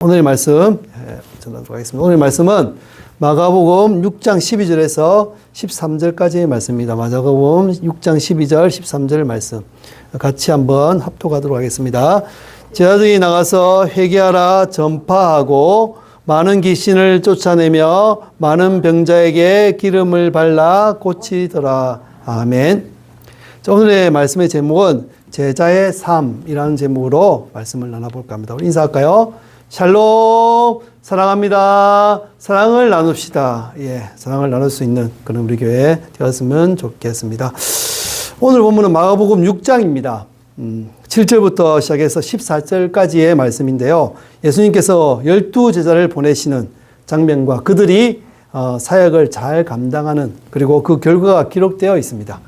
오늘의 말씀 전하도록 하겠습니다. 오늘의 말씀은 마가복음 6장 12절에서 13절까지의 말씀입니다. 마가복음 6장 12절 13절 말씀 같이 한번 합독하도록 하겠습니다. 제자들이 나가서 회개하라 전파하고 많은 귀신을 쫓아내며 많은 병자에게 기름을 발라 고치더라. 아멘. 자, 오늘의 말씀의 제목은 제자의 삶이라는 제목으로 말씀을 나눠볼까 합니다. 우리 인사할까요? 샬롬, 사랑합니다. 사랑을 나눕시다. 예, 사랑을 나눌 수 있는 그런 우리 교회 되었으면 좋겠습니다. 오늘 본문은 마가복음 6장입니다. 7절부터 시작해서 14절까지의 말씀인데요. 예수님께서 12제자를 보내시는 장면과 그들이 사역을 잘 감당하는, 그리고 그 결과가 기록되어 있습니다.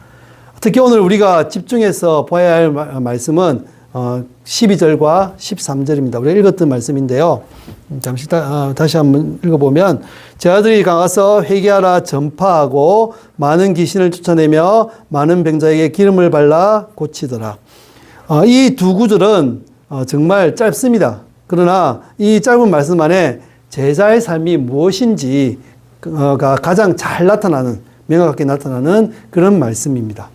특히 오늘 우리가 집중해서 봐야 할 말씀은 12절과 13절입니다. 우리가 읽었던 말씀인데요. 잠시 다시 한번 읽어보면, 제자들이 가서 회개하라 전파하고 많은 귀신을 쫓아내며 많은 병자에게 기름을 발라 고치더라. 이 두 구절은 정말 짧습니다. 그러나 이 짧은 말씀 안에 제자의 삶이 무엇인지가 가장 잘 나타나는, 명확하게 나타나는 그런 말씀입니다.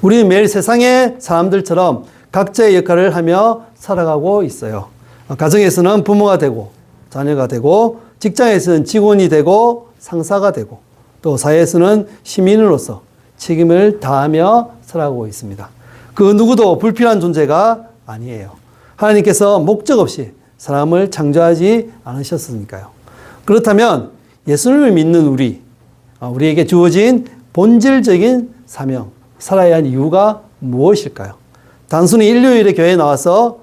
우리는 매일 세상의 사람들처럼 각자의 역할을 하며 살아가고 있어요. 가정에서는 부모가 되고 자녀가 되고, 직장에서는 직원이 되고 상사가 되고, 또 사회에서는 시민으로서 책임을 다하며 살아가고 있습니다. 그 누구도 불필요한 존재가 아니에요. 하나님께서 목적 없이 사람을 창조하지 않으셨으니까요. 그렇다면 예수님을 믿는 우리에게 주어진 본질적인 사명, 살아야 할 이유가 무엇일까요? 단순히 일요일에 교회에 나와서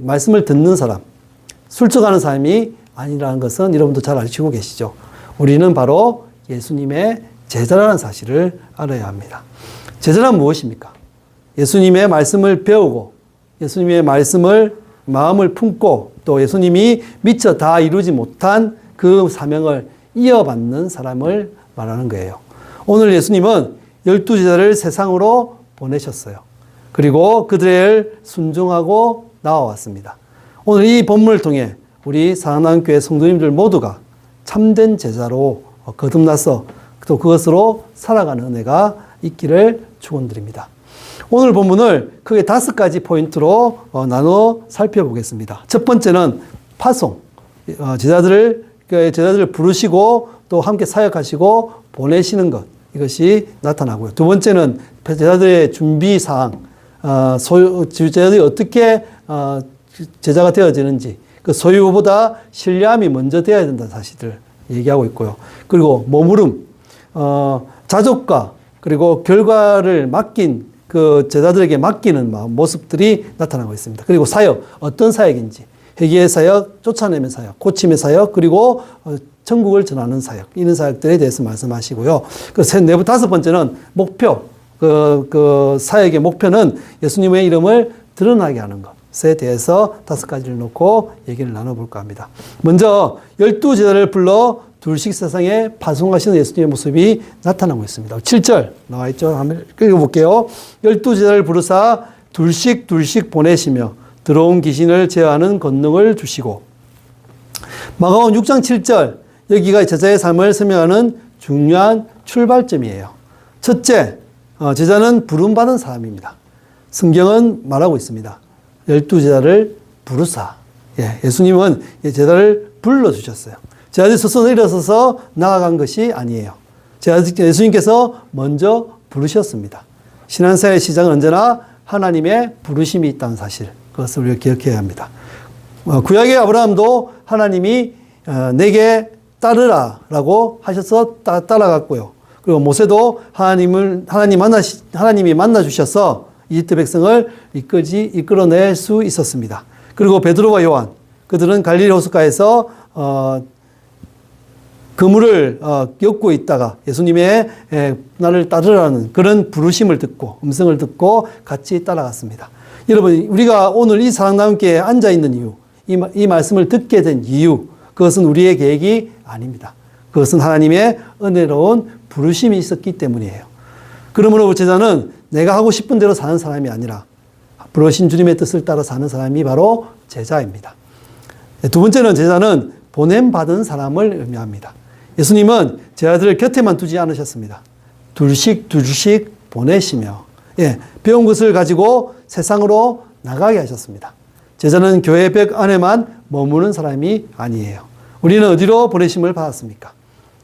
말씀을 듣는 사람, 술쩍하는 사람이 아니라는 것은 여러분도 잘 아시고 계시죠? 우리는 바로 예수님의 제자라는 사실을 알아야 합니다. 제자란 무엇입니까? 예수님의 말씀을 배우고 예수님의 말씀을 마음을 품고 또 예수님이 미처 다 이루지 못한 그 사명을 이어받는 사람을 말하는 거예요. 오늘 예수님은 12제자를 세상으로 보내셨어요. 그리고 그들을 순종하고 나와왔습니다. 오늘 이 본문을 통해 우리 사랑하는 교회 성도님들 모두가 참된 제자로 거듭나서 또 그것으로 살아가는 은혜가 있기를 축원드립니다. 오늘 본문을 크게 5가지 포인트로 나눠 살펴보겠습니다. 첫 번째는 파송, 제자들을 부르시고 또 함께 사역하시고 보내시는 것, 이것이 나타나고요. 두 번째는 제자들의 준비사항, 제자들이 어떻게 제자가 되어지는지, 그 소유보다 신뢰함이 먼저 되어야 된다는 사실을 얘기하고 있고요. 그리고 머무름, 자족과 그리고 결과를 맡긴 그 제자들에게 맡기는 모습들이 나타나고 있습니다. 그리고 사역, 어떤 사역인지, 회개의 사역, 쫓아내는 사역, 고침의 사역, 그리고 천국을 전하는 사역, 이런 사역들에 대해서 말씀하시고요. 다섯 번째는 목표, 그 사역의 목표는 예수님의 이름을 드러나게 하는 것에 대해서 5가지를 놓고 얘기를 나눠볼까 합니다. 먼저 12제자를 불러 둘씩 세상에 파송하시는 예수님의 모습이 나타나고 있습니다. 7절 나와 있죠. 한번 읽어볼게요. 12제자를 부르사 둘씩 보내시며 들어온 귀신을 제어하는 권능을 주시고. 마가복음 6장 7절, 여기가 제자의 삶을 설명하는 중요한 출발점이에요. 첫째, 제자는 부름받은 사람입니다. 성경은 말하고 있습니다. 12제자를 부르사. 예수님은 제자를 불러주셨어요. 제자들이 스스로 일어서서 나아간 것이 아니에요. 예수님께서 먼저 부르셨습니다. 신앙생활의 시작은 언제나 하나님의 부르심이 있다는 사실, 그것을 우리가 기억해야 합니다. 구약의 아브라함도 하나님이 내게 따르라 라고 하셔서 따라갔고요. 그리고 모세도 하나님이 만나주셔서 이집트 백성을 이끌어낼 수 있었습니다. 그리고 베드로와 요한, 그들은 갈릴리 호숫가에서 그물을 엮고 있다가 예수님의 나를 따르라는 그런 부르심을 듣고, 음성을 듣고 같이 따라갔습니다. 여러분, 우리가 오늘 이 사랑나눔 교회에 앉아있는 이유, 이 말씀을 듣게 된 이유, 그것은 우리의 계획이 아닙니다. 그것은 하나님의 은혜로운 부르심이 있었기 때문이에요. 그러므로 제자는 내가 하고 싶은 대로 사는 사람이 아니라 부르신 주님의 뜻을 따라 사는 사람이 바로 제자입니다. 두 번째는 제자는 보냄받은 사람을 의미합니다. 예수님은 제자들을 곁에만 두지 않으셨습니다. 둘씩 보내시며 배운 것을 가지고 세상으로 나가게 하셨습니다. 제자는 교회 벽 안에만 머무는 사람이 아니에요. 우리는 어디로 보내심을 받았습니까?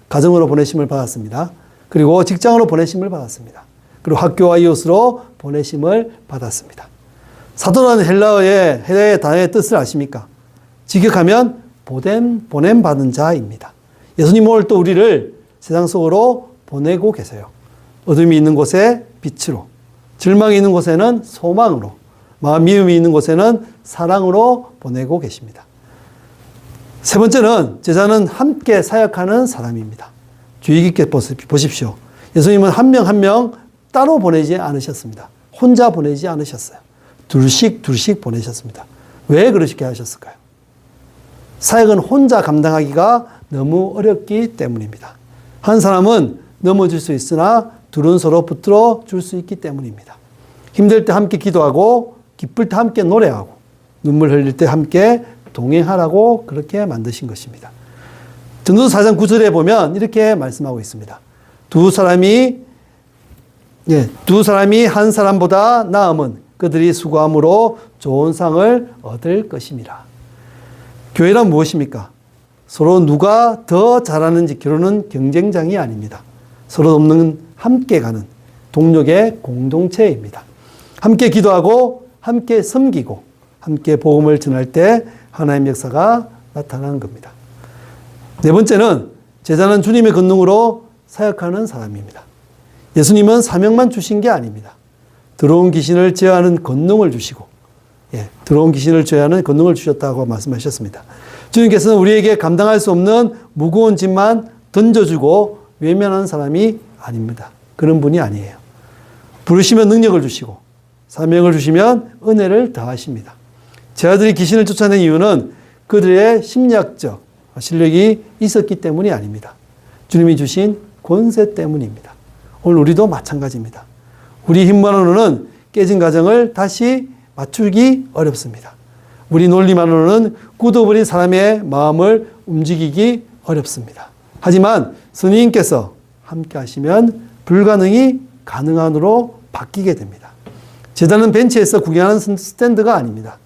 가정으로 보내심을 받았습니다. 그리고 직장으로 보내심을 받았습니다. 그리고 학교와 이웃으로 보내심을 받았습니다. 사도라는 헬라어의 단어의 뜻을 아십니까? 직역하면 보냄받은 자입니다. 예수님 오늘 또 우리를 세상 속으로 보내고 계세요. 어둠이 있는 곳에 빛으로, 절망이 있는 곳에는 소망으로, 미움이 있는 곳에는 사랑으로 보내고 계십니다. 세 번째는 제자는 함께 사역하는 사람입니다. 주의 깊게 보십시오. 예수님은 한 명 한 명 따로 보내지 않으셨습니다. 혼자 보내지 않으셨어요. 둘씩 보내셨습니다. 왜 그렇게 하셨을까요? 사역은 혼자 감당하기가 너무 어렵기 때문입니다. 한 사람은 넘어질 수 있으나 둘은 서로 붙들어 줄 수 있기 때문입니다. 힘들 때 함께 기도하고 기쁠 때 함께 노래하고 눈물 흘릴 때 함께 동행하라고 그렇게 만드신 것입니다. 전도서 4장 9절에 보면 이렇게 말씀하고 있습니다. 두 사람이 한 사람보다 나음은 그들이 수고함으로 좋은 상을 얻을 것임이라. 교회란 무엇입니까? 서로 누가 더 잘하는지 겨루는 경쟁장이 아닙니다. 서로 돕는 함께 가는 동력의 공동체입니다. 함께 기도하고 함께 섬기고 함께 복음을 전할 때 하나님의 역사가 나타나는 겁니다. 네 번째는 제자는 주님의 권능으로 사역하는 사람입니다. 예수님은 사명만 주신 게 아닙니다. 들어온 귀신을 제어하는 권능을 주시고 들어온 귀신을 제어하는 권능을 주셨다고 말씀하셨습니다. 주님께서는 우리에게 감당할 수 없는 무거운 짐만 던져주고 외면하는 사람이 아닙니다. 그런 분이 아니에요. 부르시면 능력을 주시고 사명을 주시면 은혜를 더하십니다. 제자들이 귀신을 쫓아낸 이유는 그들의 심리학적 실력이 있었기 때문이 아닙니다. 주님이 주신 권세 때문입니다. 오늘 우리도 마찬가지입니다. 우리 힘만으로는 깨진 가정을 다시 맞추기 어렵습니다. 우리 논리만으로는 굳어버린 사람의 마음을 움직이기 어렵습니다. 하지만 스님께서 함께 하시면 불가능이 가능한으로 바뀌게 됩니다. 제자는 벤치에서 구경하는 스탠드가 아닙니다.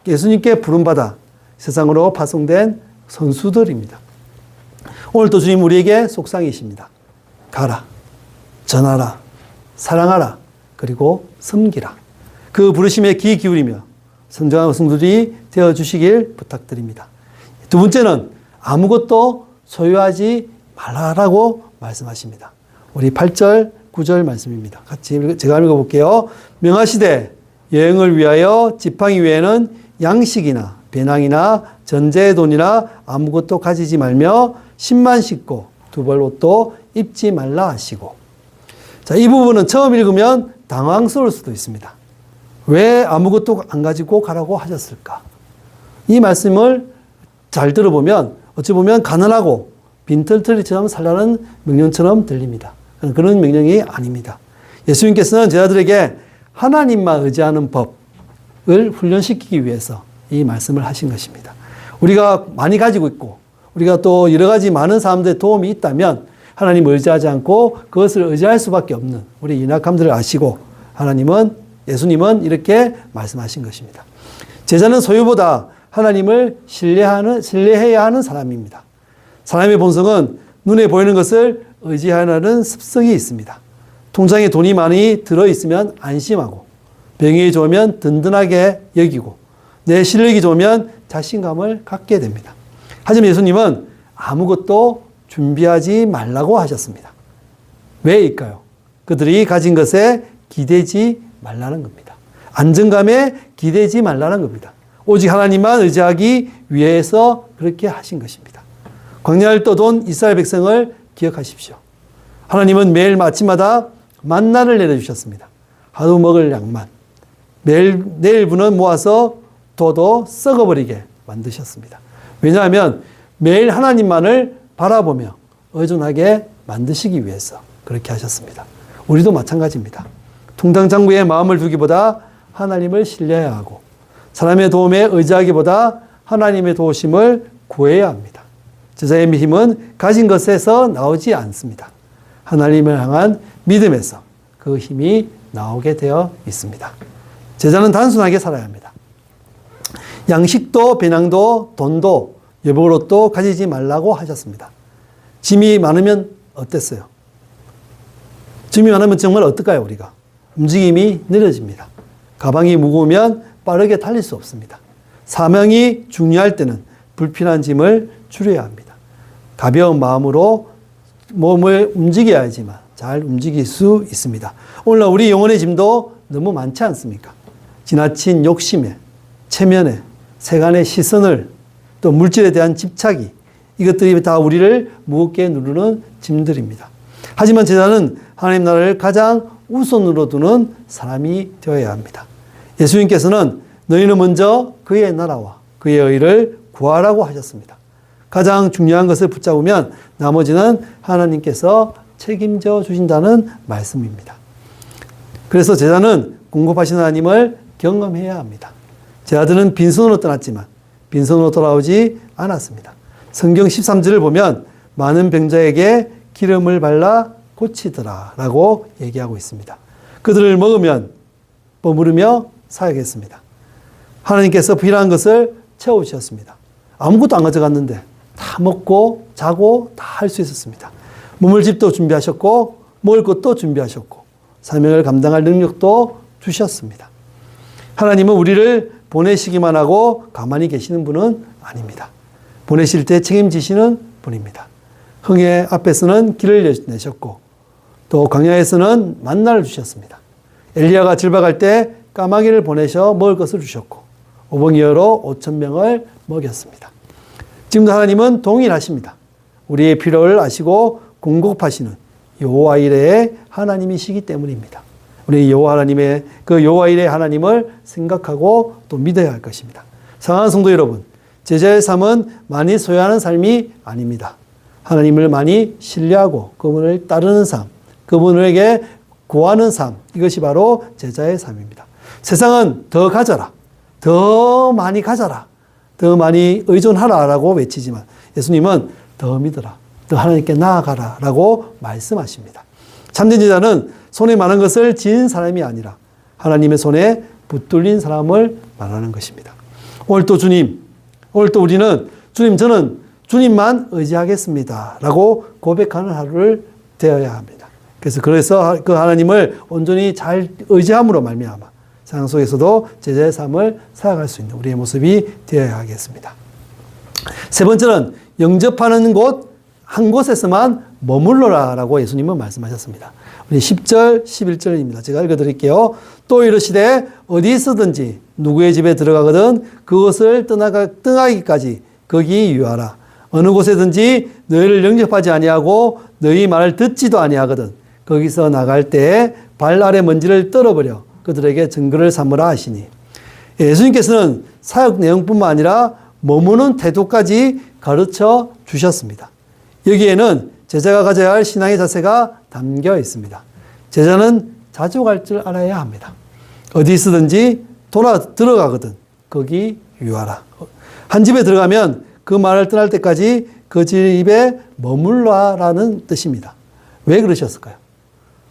예수님께 부름받아 세상으로 파송된 선수들입니다. 오늘도 주님 우리에게 속상이십니다. 가라, 전하라, 사랑하라, 그리고 섬기라. 그 부르심에 귀 기울이며 성장하는 성도들이 되어주시길 부탁드립니다. 두 번째는 아무것도 소유하지 말라라고 말씀하십니다. 우리 8절, 9절 말씀입니다. 같이 제가 읽어볼게요. 명하시되 여행을 위하여 지팡이 외에는 양식이나 배낭이나 전제의 돈이나 아무것도 가지지 말며 신만 신고 두 벌 옷도 입지 말라 하시고. 자, 이 부분은 처음 읽으면 당황스러울 수도 있습니다. 왜 아무것도 안 가지고 가라고 하셨을까? 이 말씀을 잘 들어보면 어찌 보면 가난하고 빈털터리처럼 살라는 명령처럼 들립니다. 그런 명령이 아닙니다. 예수님께서는 제자들에게 하나님만 의지하는 법을 훈련시키기 위해서 이 말씀을 하신 것입니다. 우리가 많이 가지고 있고 우리가 또 여러 가지 많은 사람들의 도움이 있다면 하나님을 의지하지 않고 그것을 의지할 수밖에 없는 우리 연약함들을 아시고 예수님은 이렇게 말씀하신 것입니다. 제자는 소유보다 하나님을 신뢰해야 하는 사람입니다. 사람의 본성은 눈에 보이는 것을 의지하는 습성이 있습니다. 통장에 돈이 많이 들어있으면 안심하고 병이 좋으면 든든하게 여기고 내 실력이 좋으면 자신감을 갖게 됩니다. 하지만 예수님은 아무것도 준비하지 말라고 하셨습니다. 왜일까요? 그들이 가진 것에 기대지 말라는 겁니다. 안정감에 기대지 말라는 겁니다. 오직 하나님만 의지하기 위해서 그렇게 하신 것입니다. 광야를 떠돈 이스라엘 백성을 기억하십시오. 하나님은 매일 아침마다 만나를 내려주셨습니다. 하루 먹을 양만. 내일분은 모아서 둬도 썩어버리게 만드셨습니다. 왜냐하면 매일 하나님만을 바라보며 의존하게 만드시기 위해서 그렇게 하셨습니다. 우리도 마찬가지입니다. 통당장부에 마음을 두기보다 하나님을 신뢰해야 하고 사람의 도움에 의지하기보다 하나님의 도우심을 구해야 합니다. 제자의 힘은 가진 것에서 나오지 않습니다. 하나님을 향한 믿음에서 그 힘이 나오게 되어 있습니다. 제자는 단순하게 살아야 합니다. 양식도 배낭도 돈도 여복으로 가지지 말라고 하셨습니다. 짐이 많으면 어땠어요? 짐이 많으면 정말 어떨까요, 우리가? 움직임이 느려집니다. 가방이 무거우면 빠르게 달릴 수 없습니다. 사명이 중요할 때는 불필요한 짐을 줄여야 합니다. 가벼운 마음으로 몸을 움직여야지만 잘 움직일 수 있습니다. 오늘날 우리 영혼의 짐도 너무 많지 않습니까? 지나친 욕심에, 체면에, 세간의 시선을, 또 물질에 대한 집착이, 이것들이 다 우리를 무겁게 누르는 짐들입니다. 하지만 제자는 하나님 나라를 가장 우선으로 두는 사람이 되어야 합니다. 예수님께서는 너희는 먼저 그의 나라와 그의 의를 구하라고 하셨습니다. 가장 중요한 것을 붙잡으면 나머지는 하나님께서 책임져 주신다는 말씀입니다. 그래서 제자는 공급하신 하나님을 경험해야 합니다. 제자들은 빈손으로 떠났지만 빈손으로 돌아오지 않았습니다. 성경 13절을 보면 많은 병자에게 기름을 발라 고치더라 라고 얘기하고 있습니다. 그들을 먹으면 버무르며 사야겠습니다. 하나님께서 필요한 것을 채워주셨습니다. 아무것도 안 가져갔는데 다 먹고 자고 다 할 수 있었습니다. 머물 집도 준비하셨고 먹을 것도 준비하셨고 사명을 감당할 능력도 주셨습니다. 하나님은 우리를 보내시기만 하고 가만히 계시는 분은 아닙니다. 보내실 때 책임지시는 분입니다. 흥의 앞에서는 길을 내셨고 또 광야에서는 만나를 주셨습니다. 엘리야가 질박할 때 까마귀를 보내셔 먹을 것을 주셨고 오병이어로 5,000명을 먹였습니다. 지금도 하나님은 동일하십니다. 우리의 필요를 아시고 공급하시는 여호와 이레의 하나님이시기 때문입니다. 우리 여호와 하나님의 그 여호와 이레의 하나님을 생각하고 또 믿어야 할 것입니다. 사랑하는 성도 여러분, 제자의 삶은 많이 소유하는 삶이 아닙니다. 하나님을 많이 신뢰하고 그분을 따르는 삶, 그분에게 구하는 삶, 이것이 바로 제자의 삶입니다. 세상은 더 가져라, 더 많이 가져라, 더 많이 의존하라 라고 외치지만 예수님은 더 믿어라, 더 하나님께 나아가라 라고 말씀하십니다. 참된 제자는 손에 많은 것을 지닌 사람이 아니라 하나님의 손에 붙들린 사람을 말하는 것입니다. 오늘 또 우리는 주님, 저는 주님만 의지하겠습니다 라고 고백하는 하루를 되어야 합니다. 그래서 그 하나님을 온전히 잘 의지함으로 말미암아 세상 속에서도 제자의 삶을 살아갈 수 있는 우리의 모습이 되어야 하겠습니다. 세 번째는 영접하는 곳, 한 곳에서만 머물러라 라고 예수님은 말씀하셨습니다. 우리 10절, 11절입니다. 제가 읽어드릴게요. 또 이르시되 어디 있어든지 누구의 집에 들어가거든 그것을 떠나기까지 거기 유하라. 어느 곳에든지 너희를 영접하지 아니하고 너희 말을 듣지도 아니하거든 거기서 나갈 때에 발 아래 먼지를 떨어버려 그들에게 증거를 삼으라 하시니, 예수님께서는 사역 내용뿐만 아니라 머무는 태도까지 가르쳐 주셨습니다. 여기에는 제자가 가져야 할 신앙의 자세가 담겨 있습니다. 제자는 자주 갈 줄 알아야 합니다. 어디 있으든지 들어가거든 거기 유하라. 한 집에 들어가면 그 말을 떠날 때까지 그 집에 머물러라는 뜻입니다. 왜 그러셨을까요?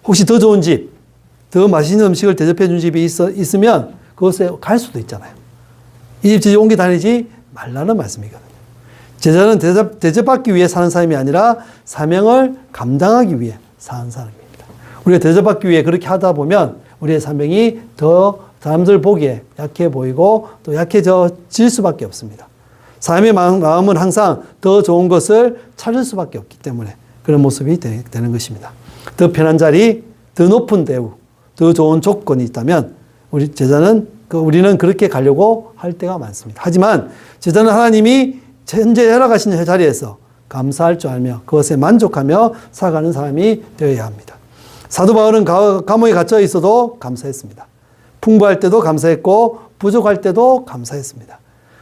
혹시 더 좋은 집, 더 맛있는 음식을 대접해 준 집이 있으면 그곳에 갈 수도 있잖아요. 이 집 옮겨 다니지 말라는 말씀이거든요. 제자는 대접받기 위해 사는 사람이 아니라 사명을 감당하기 위해 사는 사람입니다. 우리가 대접받기 위해 그렇게 하다 보면 우리의 사명이 더 사람들 보기에 약해 보이고 또 약해질 수밖에 없습니다. 사람의 마음은 항상 더 좋은 것을 찾을 수밖에 없기 때문에 그런 모습이 되는 것입니다. 더 편한 자리, 더 높은 대우, 더 좋은 조건이 있다면 우리는 그렇게 가려고 할 때가 많습니다. 하지만 제자는 하나님이 현재 허락하신 자리에서 감사할 줄 알며 그것에 만족하며 살아가는 사람이 되어야 합니다. 사도 바울은 감옥에 갇혀 있어도 감사했습니다. 풍부할 때도 감사했고 부족할 때도 감사했습니다.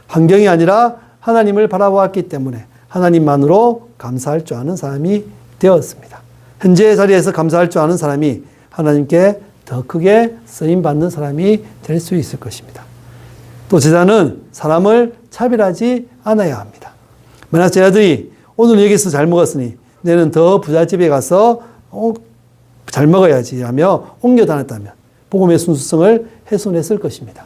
환경이 아니라 하나님을 바라보았기 때문에 하나님만으로 감사할 줄 아는 사람이 되었습니다. 현재의 자리에서 감사할 줄 아는 사람이 하나님께 더 크게 쓰임받는 사람이 될 수 있을 것입니다. 또 제자는 사람을 차별하지 않아야 합니다. 만약 제자들이 오늘 여기서 잘 먹었으니 내는 더 부잣집에 가서 잘 먹어야지 하며 옮겨 다녔다면 복음의 순수성을 훼손했을 것입니다.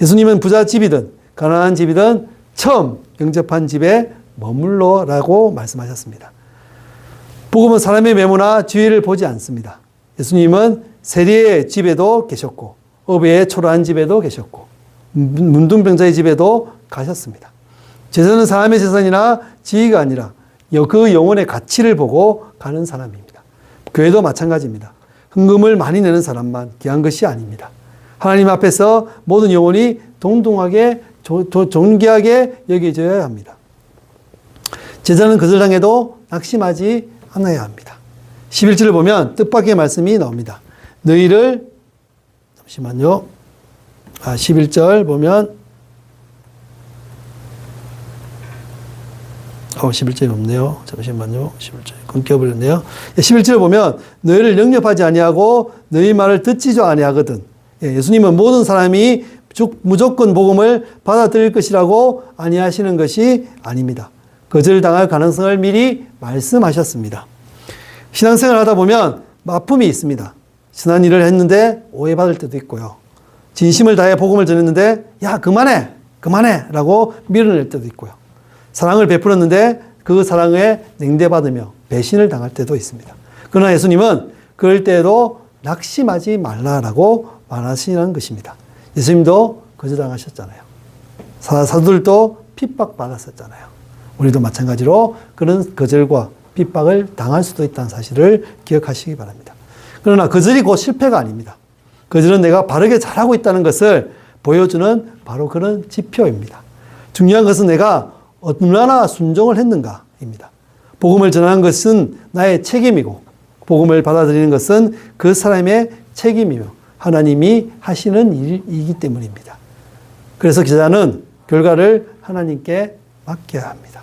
예수님은 부잣집이든 가난한 집이든 처음 영접한 집에 머물러라고 말씀하셨습니다. 복음은 사람의 메모나 지위를 보지 않습니다. 예수님은 세리의 집에도 계셨고 어부의 초라한 집에도 계셨고 문둥병자의 집에도 가셨습니다. 제자는 사람의 재산이나 지위가 아니라 그 영혼의 가치를 보고 가는 사람입니다. 교회도 마찬가지입니다. 헌금을 많이 내는 사람만 귀한 것이 아닙니다. 하나님 앞에서 모든 영혼이 동등하게 존귀하게 여겨져야 합니다. 제자는 거절당해도 낙심하지 않아야 합니다. 11절을 보면 뜻밖의 말씀이 나옵니다. 너희를 잠시만요. 11절 보면 11절이 없네요. 잠시만요. 11절 끊겨버렸네요. 11절을 보면 너희를 영접하지 아니하고 너희 말을 듣지도 아니하거든. 예수님은 모든 사람이 무조건 복음을 받아들일 것이라고 아니하시는 것이 아닙니다. 거절당할 가능성을 미리 말씀하셨습니다. 신앙생활 하다 보면 아픔이 있습니다. 선한 일을 했는데 오해받을 때도 있고요. 진심을 다해 복음을 전했는데 야 그만해 라고 밀어낼 때도 있고요. 사랑을 베풀었는데 그 사랑에 냉대받으며 배신을 당할 때도 있습니다. 그러나 예수님은 그럴 때에도 낙심하지 말라라고 말하시는 것입니다. 예수님도 거절당하셨잖아요. 사도들도 핍박받았었잖아요. 우리도 마찬가지로 그런 거절과 핍박을 당할 수도 있다는 사실을 기억하시기 바랍니다. 그러나 거절이 곧 실패가 아닙니다. 거절은 내가 바르게 잘하고 있다는 것을 보여주는 바로 그런 지표입니다. 중요한 것은 내가 얼마나 순종을 했는가입니다. 복음을 전하는 것은 나의 책임이고 복음을 받아들이는 것은 그 사람의 책임이며 하나님이 하시는 일이기 때문입니다. 그래서 기자는 결과를 하나님께 맡겨야 합니다.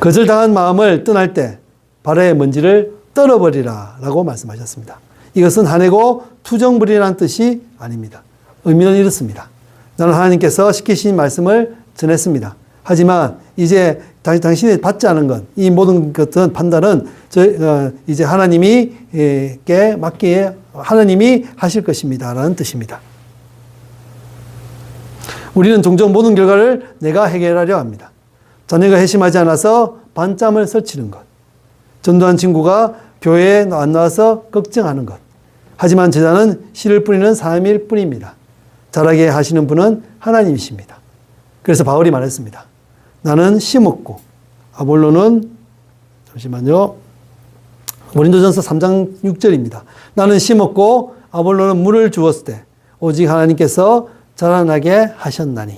거절당한 마음을 떠날 때 발의 먼지를 떨어버리라 라고 말씀하셨습니다. 이것은 화내고 투정 부리라는 뜻이 아닙니다. 의미는 이렇습니다. 나는 하나님께서 시키신 말씀을 전했습니다. 하지만 이제 당신이 받지 않은 것, 이 모든 것들은 판단은 이제 하나님께 맡기에 하나님이 하실 것입니다. 라는 뜻입니다. 우리는 종종 모든 결과를 내가 해결하려 합니다. 자녀가 회심하지 않아서 반짬을 설치는 것. 전도한 친구가 교회에 안 나와서 걱정하는 것. 하지만 제자는 씨를 뿌리는 사람일 뿐입니다. 자라게 하시는 분은 하나님이십니다. 그래서 바울이 말했습니다. 나는 심었고 아볼로는 잠시만요. 고린도전서 3장 6절입니다. 나는 심었고 아볼로는 물을 주었을 때 오직 하나님께서 자라나게 하셨나니.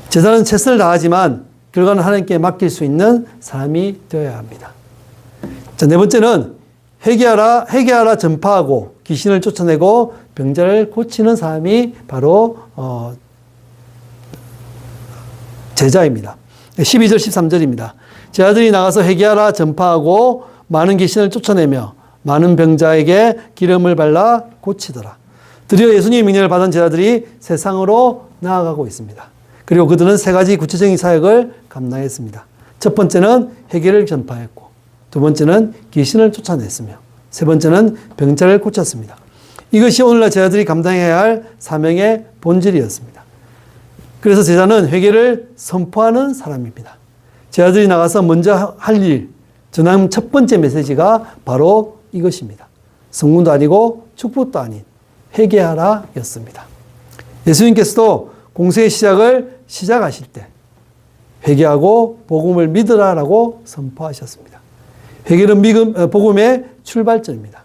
제자는 최선을 다하지만 결과는 하나님께 맡길 수 있는 사람이 되어야 합니다. 자, 네 번째는 회개하라 전파하고 귀신을 쫓아내고 병자를 고치는 사람이 바로 제자입니다. 12절 13절입니다. 제자들이 나가서 회개하라 전파하고 많은 귀신을 쫓아내며 많은 병자에게 기름을 발라 고치더라. 드디어 예수님의 명령을 받은 제자들이 세상으로 나아가고 있습니다. 그리고 그들은 세 가지 구체적인 사역을 감당했습니다. 첫 번째는 회개를 전파했고 두 번째는 귀신을 쫓아냈으며 세 번째는 병자를 고쳤습니다. 이것이 오늘날 제자들이 감당해야 할 사명의 본질이었습니다. 그래서 제자는 회개를 선포하는 사람입니다. 제자들이 나가서 먼저 할 일, 전한 첫 번째 메시지가 바로 이것입니다. 성문도 아니고 축복도 아닌 회개하라 였습니다. 예수님께서도 공세의 시작하실 때 회개하고 복음을 믿으라라고 선포하셨습니다. 회개는 복음의 출발점입니다.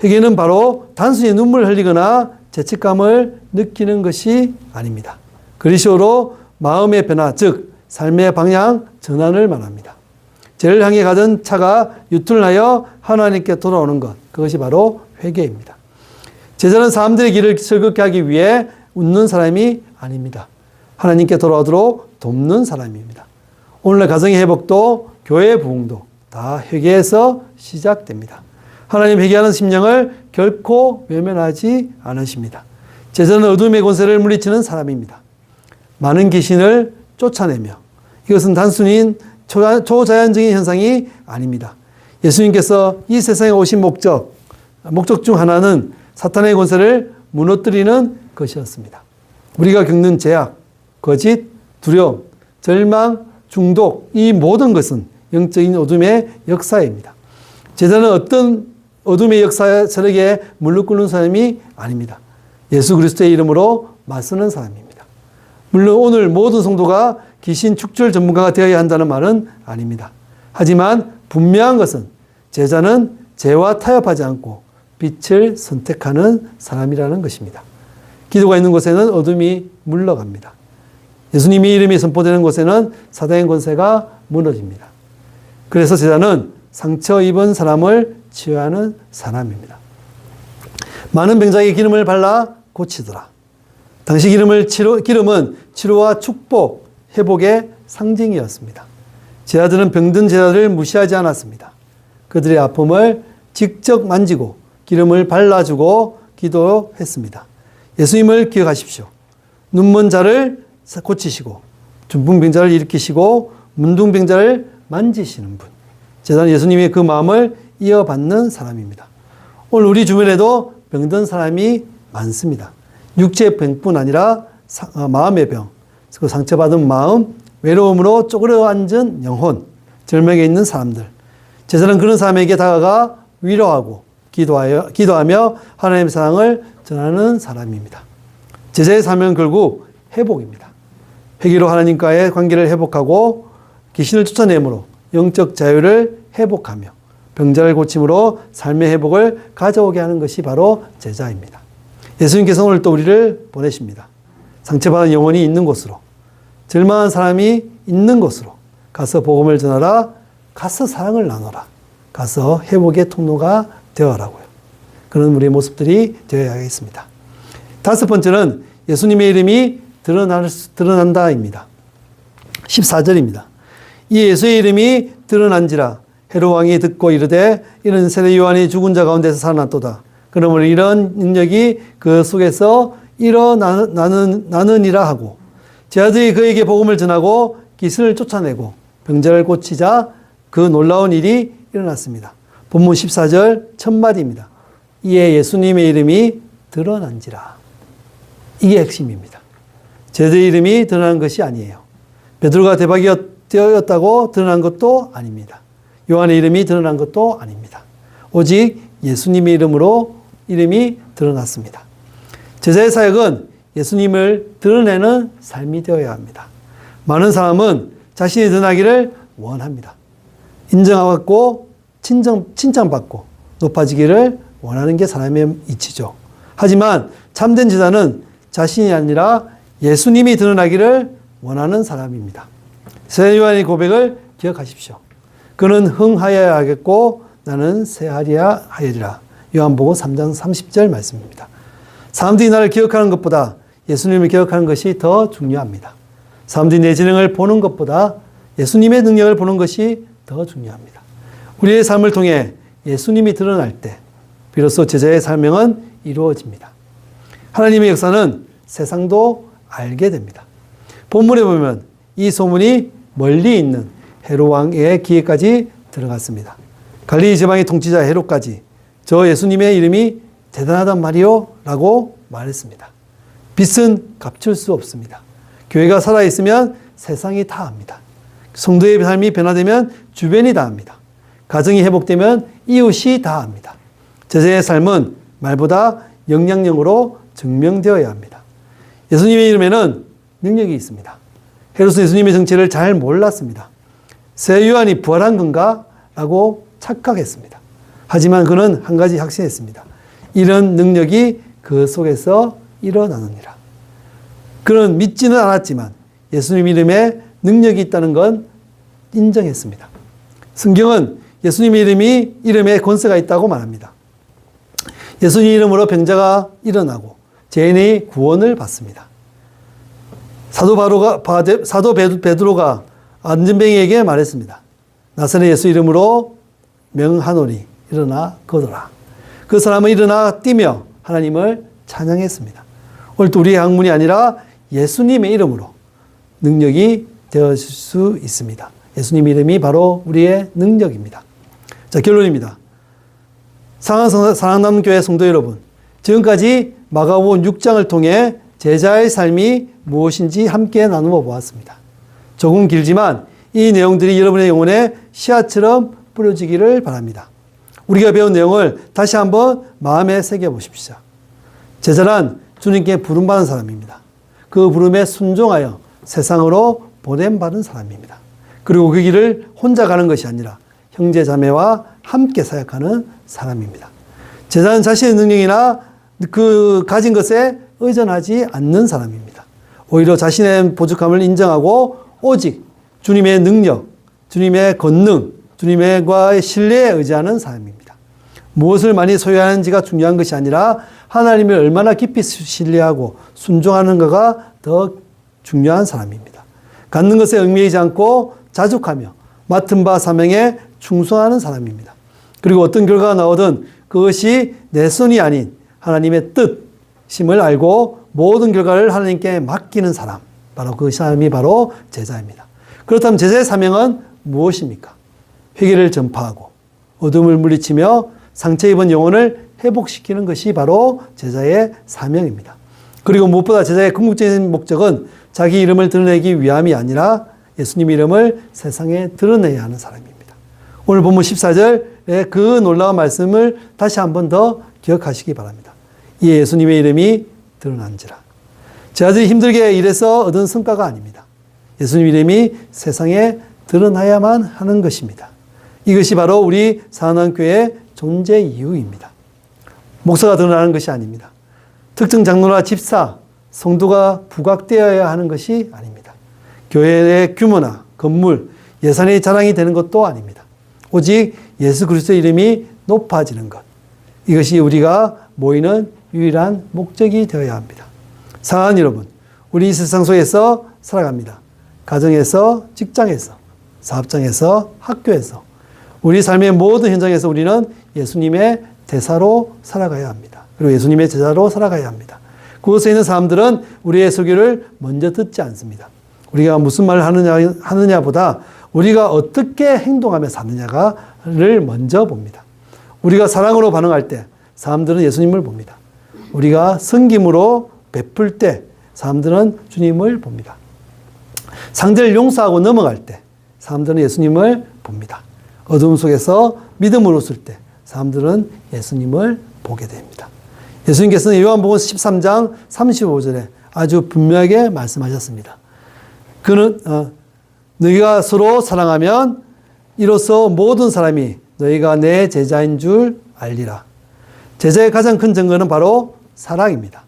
회개는 바로 단순히 눈물을 흘리거나 죄책감을 느끼는 것이 아닙니다. 그리스도로 마음의 변화, 즉 삶의 방향 전환을 말합니다. 죄를 향해 가던 차가 유턴하여 하나님께 돌아오는 것, 그것이 바로 회개입니다. 제자는 사람들의 길을 즐겁게 하기 위해 웃는 사람이 아닙니다. 하나님께 돌아오도록 돕는 사람입니다. 오늘날 가정의 회복도 교회의 부흥도 다 회개에서 시작됩니다. 하나님 회개하는 심령을 결코 외면하지 않으십니다. 제자는 어둠의 권세를 물리치는 사람입니다. 많은 귀신을 쫓아내며, 이것은 단순히 초자연적인 현상이 아닙니다. 예수님께서 이 세상에 오신 목적 중 하나는 사탄의 권세를 무너뜨리는 것이었습니다. 우리가 겪는 죄악, 거짓, 두려움, 절망, 중독, 이 모든 것은 영적인 어둠의 역사입니다. 제자는 어떤 어둠의 역사 세력에 물을 끓는 사람이 아닙니다. 예수 그리스도의 이름으로 맞서는 사람입니다. 물론 오늘 모든 성도가 귀신 축출 전문가가 되어야 한다는 말은 아닙니다. 하지만 분명한 것은 제자는 죄와 타협하지 않고 빛을 선택하는 사람이라는 것입니다. 기도가 있는 곳에는 어둠이 물러갑니다. 예수님의 이름이 선포되는 곳에는 사단의 권세가 무너집니다. 그래서 제자는 상처 입은 사람을 치유하는 사람입니다. 많은 병자에게 기름을 발라 고치더라. 당시 기름은 치료와 축복, 회복의 상징이었습니다. 제자들은 병든 제자들을 무시하지 않았습니다. 그들의 아픔을 직접 만지고 기름을 발라주고 기도했습니다. 예수님을 기억하십시오. 눈먼 자를 고치시고 중풍병자를 일으키시고 문둥병자를 만지시는 분. 제자는 예수님의 그 마음을 이어받는 사람입니다. 오늘 우리 주변에도 병든 사람이 많습니다. 육체의 병뿐 아니라 마음의 병, 그 상처받은 마음, 외로움으로 쪼그려 앉은 영혼, 절망에 있는 사람들. 제자는 그런 사람에게 다가가 위로하고 기도하며 하나님의 사랑을 전하는 사람입니다. 제자의 사명은 결국 회복입니다. 회개로 하나님과의 관계를 회복하고 귀신을 쫓아내므로 영적 자유를 회복하며 병자를 고침으로 삶의 회복을 가져오게 하는 것이 바로 제자입니다. 예수님께서 오늘 또 우리를 보내십니다. 상처받은 영혼이 있는 곳으로, 절망한 사람이 있는 곳으로 가서 복음을 전하라, 가서 사랑을 나눠라, 가서 회복의 통로가 되어라고요. 그런 우리의 모습들이 되어야겠습니다. 다섯 번째는 예수님의 이름이 드러난다입니다. 14절입니다. 이 예수의 이름이 드러난지라 헤롯 왕이 듣고 이르되 이는 세례 요한이 죽은 자 가운데서 살아났도다. 그러므로 이런 능력이 그 속에서 일어나느니라 하고 제자들이 그에게 복음을 전하고 귀신을 쫓아내고 병자를 고치자 그 놀라운 일이 일어났습니다. 본문 14절 첫 마디입니다. 이에 예수님의 이름이 드러난지라. 이게 핵심입니다. 제자의 이름이 드러난 것이 아니에요. 베드로가 대박이었다고 드러난 것도 아닙니다. 요한의 이름이 드러난 것도 아닙니다. 오직 예수님의 이름으로 이름이 드러났습니다. 제자의 사역은 예수님을 드러내는 삶이 되어야 합니다. 많은 사람은 자신이 드러나기를 원합니다. 인정받고 칭찬받고 높아지기를 원하는 게 사람의 이치죠. 하지만 참된 제자는 자신이 아니라 예수님이 드러나기를 원하는 사람입니다. 세례 요한의 고백을 기억하십시오. 그는 흥하여야 하겠고 나는 쇠하리라. 요한복음 3장 30절 말씀입니다. 사람들이 나를 기억하는 것보다 예수님을 기억하는 것이 더 중요합니다. 사람들이 내 진행을 보는 것보다 예수님의 능력을 보는 것이 더 중요합니다. 우리의 삶을 통해 예수님이 드러날 때 비로소 제자의 사명은 이루어집니다. 하나님의 역사는 세상도 알게 됩니다. 본문에 보면 이 소문이 멀리 있는 헤롯 왕의 귀에까지 들어갔습니다. 갈릴리 지방의 통치자 헤롯까지 저 예수님의 이름이 대단하단 말이요 라고 말했습니다. 빛은 감출 수 없습니다. 교회가 살아있으면 세상이 다 압니다. 성도의 삶이 변화되면 주변이 다 압니다. 가정이 회복되면 이웃이 다 압니다. 제자의 삶은 말보다 영향력으로 증명되어야 합니다. 예수님의 이름에는 능력이 있습니다. 헤롯은 예수님의 정체를 잘 몰랐습니다. 세례 요한이 부활한 건가? 라고 착각했습니다. 하지만 그는 한 가지 확신했습니다. 이런 능력이 그 속에서 일어나느니라. 그는 믿지는 않았지만 예수님 이름에 능력이 있다는 건 인정했습니다. 성경은 예수님의 이름에 권세가 있다고 말합니다. 예수님 이름으로 병자가 일어나고 죄인의 구원을 받습니다. 사도 베드로가 안전뱅이에게 말했습니다. 나사렛 예수 이름으로 명하노니 일어나 걷어라. 그 사람은 일어나 뛰며 하나님을 찬양했습니다. 오늘도 우리의 학문이 아니라 예수님의 이름으로 능력이 되어질 수 있습니다. 예수님 이름이 바로 우리의 능력입니다. 자, 결론입니다. 사랑하는 교회 성도 여러분, 지금까지 마가복음 6장을 통해 제자의 삶이 무엇인지 함께 나누어 보았습니다. 조금 길지만 이 내용들이 여러분의 영혼에 씨앗처럼 뿌려지기를 바랍니다. 우리가 배운 내용을 다시 한번 마음에 새겨 보십시오. 제자란 주님께 부름받은 사람입니다. 그 부름에 순종하여 세상으로 보냄받은 사람입니다. 그리고 그 길을 혼자 가는 것이 아니라 형제 자매와 함께 사역하는 사람입니다. 제자는 자신의 능력이나 그 가진 것에 의존하지 않는 사람입니다. 오히려 자신의 부족함을 인정하고 오직 주님의 능력, 주님의 권능, 주님과의 신뢰에 의지하는 사람입니다. 무엇을 많이 소유하는지가 중요한 것이 아니라 하나님을 얼마나 깊이 신뢰하고 순종하는가가 더 중요한 사람입니다. 갖는 것에 얽매이지 않고 자족하며 맡은 바 사명에 충성하는 사람입니다. 그리고 어떤 결과가 나오든 그것이 내 손이 아닌 하나님의 뜻임을 알고 모든 결과를 하나님께 맡기는 사람, 바로 그 사람이 바로 제자입니다. 그렇다면 제자의 사명은 무엇입니까? 회개를 전파하고 어둠을 물리치며 상처 입은 영혼을 회복시키는 것이 바로 제자의 사명입니다. 그리고 무엇보다 제자의 궁극적인 목적은 자기 이름을 드러내기 위함이 아니라 예수님 이름을 세상에 드러내야 하는 사람입니다. 오늘 본문 14절의 그 놀라운 말씀을 다시 한 번 더 기억하시기 바랍니다. 이 예수님의 이름이 드러난지라. 제자들이 힘들게 일해서 얻은 성과가 아닙니다. 예수님 이름이 세상에 드러나야만 하는 것입니다. 이것이 바로 우리 사랑교회의 존재 이유입니다. 목사가 드러나는 것이 아닙니다. 특정 장로나 집사, 성도가 부각되어야 하는 것이 아닙니다. 교회의 규모나 건물, 예산의 자랑이 되는 것도 아닙니다. 오직 예수 그리스도의 이름이 높아지는 것. 이것이 우리가 모이는 유일한 목적이 되어야 합니다. 사랑하는 여러분, 우리 이 세상 속에서 살아갑니다. 가정에서, 직장에서, 사업장에서, 학교에서, 우리 삶의 모든 현장에서 우리는 예수님의 대사로 살아가야 합니다. 그리고 예수님의 제자로 살아가야 합니다. 그곳에 있는 사람들은 우리의 설교를 먼저 듣지 않습니다. 우리가 무슨 말을 하느냐보다 우리가 어떻게 행동하며 사느냐를 먼저 봅니다. 우리가 사랑으로 반응할 때 사람들은 예수님을 봅니다. 우리가 섬김으로 베풀 때 사람들은 주님을 봅니다. 상대를 용서하고 넘어갈 때 사람들은 예수님을 봅니다. 어두움 속에서 믿음으로 웃을 때 사람들은 예수님을 보게 됩니다. 예수님께서는 요한복음 13장 35절에 아주 분명하게 말씀하셨습니다. 그는 너희가 서로 사랑하면 이로써 모든 사람이 너희가 내 제자인 줄 알리라. 제자의 가장 큰 증거는 바로 사랑입니다.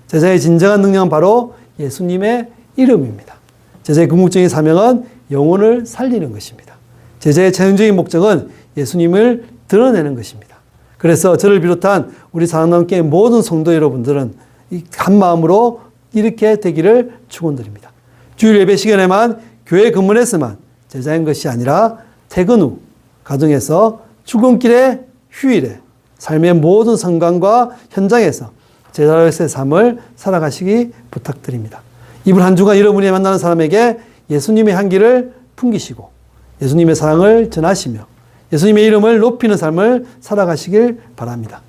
제자의 진정한 능력은 바로 예수님의 이름입니다. 제자의 궁극적인 사명은 영혼을 살리는 것입니다. 제자의 최종적인 목적은 예수님을 드러내는 것입니다. 그래서 저를 비롯한 우리 사랑남교회 모든 성도 여러분들은 한 마음으로 이렇게 되기를 축원드립니다. 주일 예배 시간에만 교회 근무에서만 제자인 것이 아니라 퇴근 후 가정에서 출근길에 휴일에 삶의 모든 상황과 현장에서 제자로서의 삶을 살아가시기 부탁드립니다. 이번 한 주간 여러분이 만나는 사람에게 예수님의 향기를 풍기시고 예수님의 사랑을 전하시며 예수님의 이름을 높이는 삶을 살아가시길 바랍니다.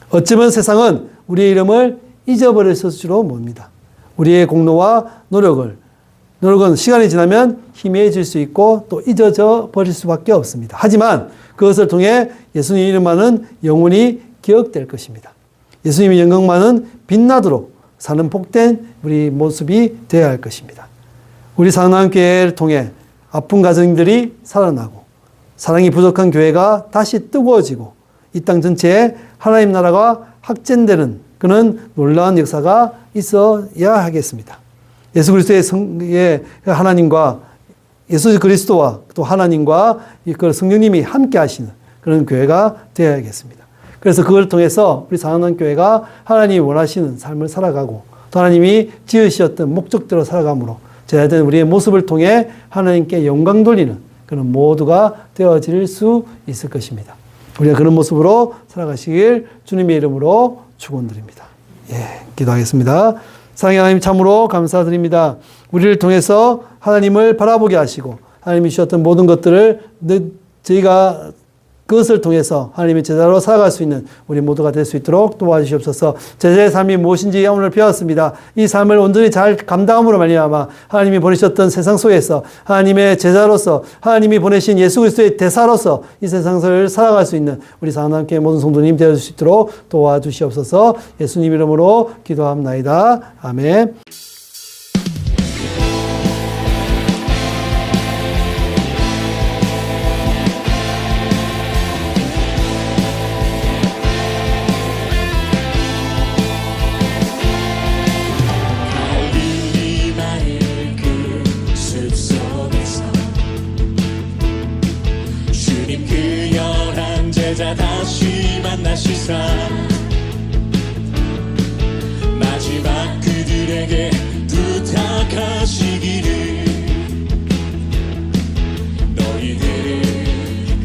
어쩌면 세상은 우리의 이름을 잊어버렸을지도 모릅니다. 우리의 공로와 노력은 시간이 지나면 희미해질 수 있고 또 잊어져 버릴 수밖에 없습니다. 하지만 그것을 통해 예수님 이름만은 영원히 기억될 것입니다. 예수님의 영광만은 빛나도록 사는 복된 우리 모습이 되어야 할 것입니다. 우리 사랑하는 교회를 통해 아픈 가정들이 살아나고 사랑이 부족한 교회가 다시 뜨거워지고 이 땅 전체에 하나님 나라가 확전되는 그런 놀라운 역사가 있어야 하겠습니다. 예수 그리스도의 하나님과 예수 그리스도와 또 하나님과 그 성령님이 함께 하시는 그런 교회가 되어야겠습니다. 그래서 그걸 통해서 우리 사랑하는 교회가 하나님이 원하시는 삶을 살아가고 또 하나님이 지으셨던 목적대로 살아감으로 제자된 우리의 모습을 통해 하나님께 영광 돌리는 그런 모두가 되어질 수 있을 것입니다. 우리가 그런 모습으로 살아가시길 주님의 이름으로 축원드립니다. 예, 기도하겠습니다. 사랑의 하나님 참으로 감사드립니다. 우리를 통해서 하나님을 바라보게 하시고 하나님이 주셨던 모든 것들을 저희가 그것을 통해서 하나님의 제자로 살아갈 수 있는 우리 모두가 될 수 있도록 도와주시옵소서. 제자의 삶이 무엇인지 오늘 배웠습니다. 이 삶을 온전히 잘 감당함으로 말미암아 하나님이 보내셨던 세상 속에서 하나님의 제자로서 하나님이 보내신 예수 그리스도의 대사로서 이 세상을 살아갈 수 있는 우리 사랑함께 모든 성도님 되어줄 수 있도록 도와주시옵소서. 예수님 이름으로 기도합나이다. 아멘. 다시 만나시사 마지막 그들에게 부탁하시기를 너희들을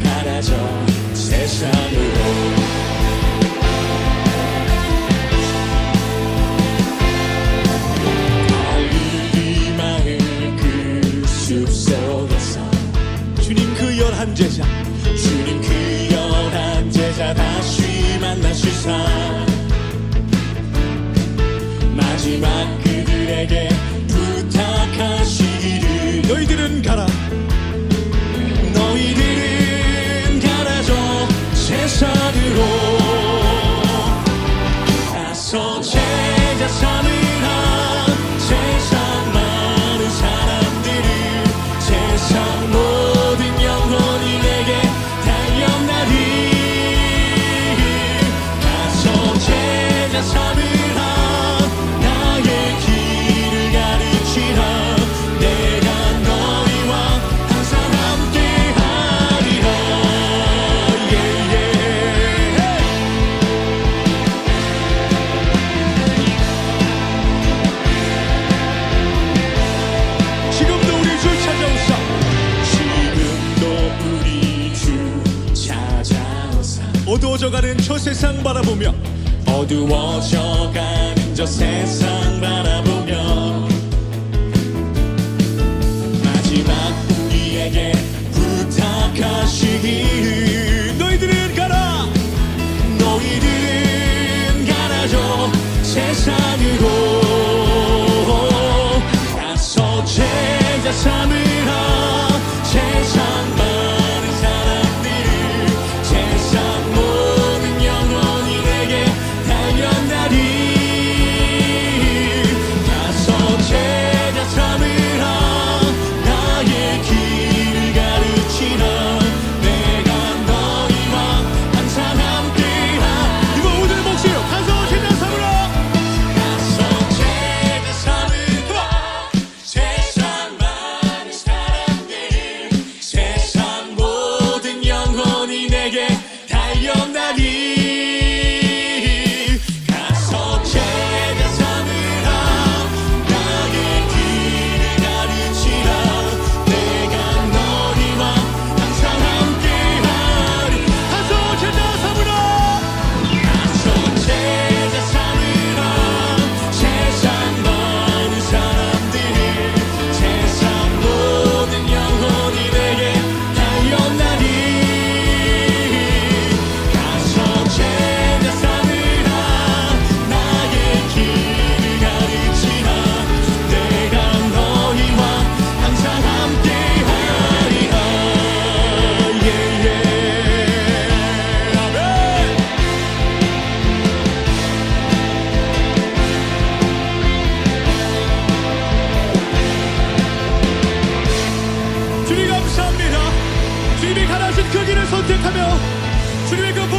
갈아져 세상으로 달리 마을 그 숲속에서 주님 그 열한 제자 주님 그 열한 제자 다시 만나시사 마지막 그들에게 부탁하시기를 너희들은 가라 너희들은 가라져 세상으로 가서 제자 삼으라 세상 많은 사람들을 세상 모든 영혼이 내게 제자 삼으라 나의 길을 가르치라 내가 너희와 항상 함께하리라 지금도 우리 주 찾아오사 지금도 우리 주 찾아오사 어두워져가는 저 세상 바라보며 어두워져가는 저 세상 바라보며 마지막 우리에게 부탁하시기를 너희들은 가라 너희들은 가라져 세상으로 가서 제자 삼으라 세상 많은 사람들을 세상 모든 영혼이 내게 가서 제자 삼으라 나의 길을 가르치라 내가 너희와 항상 함께하 이거 오늘 목소리로 가서 제자 삼으라 가서 제자 삼으라 세상 많은 사람들 세상 모든 영혼이 내게 달려나리 주님이 가라신 그 길을 선택하며 주님의 그